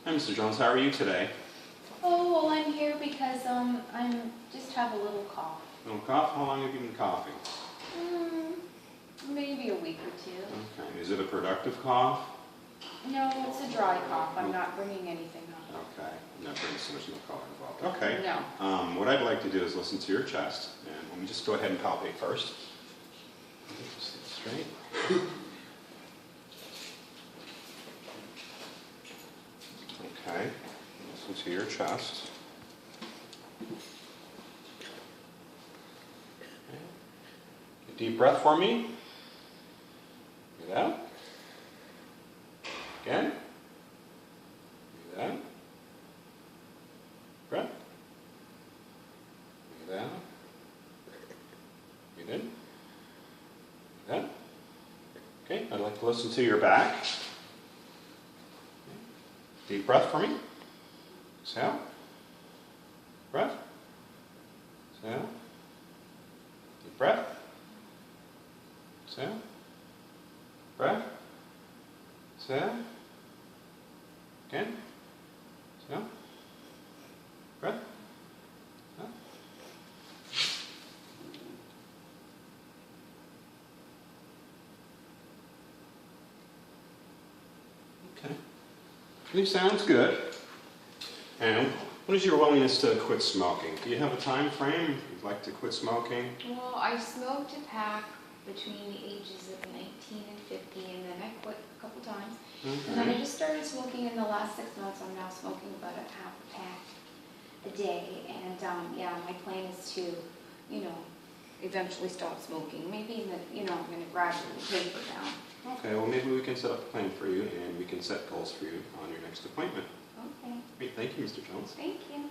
Hi, Mr. Jones. How are you today? Oh, well, I'm here because I'm just have a little cough. No cough? How long have you been coughing? Maybe a week or two. Okay. Is it a productive cough? No, it's a dry cough. I'm not bringing anything up. Okay. Not bringing so much no color involved. Okay. No. What I'd like to do is listen to your chest, and let me just go ahead and palpate first. Sit straight. Okay. Listen to your chest. Okay. A deep breath for me. Breathe out. Again. Breathe out. Breath. Breathe out. Breathe in. Breathe out. Okay, I'd like to listen to your back. Deep breath for me. Exhale. Breath. Exhale. Deep breath. Exhale. Breath. Exhale. Again. Exhale. Breath. Exhale. Okay. Everything sounds good. And what is your willingness to quit smoking? Do you have a time frame you'd like to quit smoking? Well, I smoked a pack between the ages of 19 and 50, and then I quit a couple times. Okay. And then I just started smoking in the last 6 months. I'm now smoking about a half a pack a day. And yeah, my plan is to, eventually stop smoking. Maybe in the, I'm going to gradually taper down. Okay, well maybe we can set up a plan for you and we can set goals for you on your next appointment. Okay. Great, thank you, Mr. Jones. Thank you.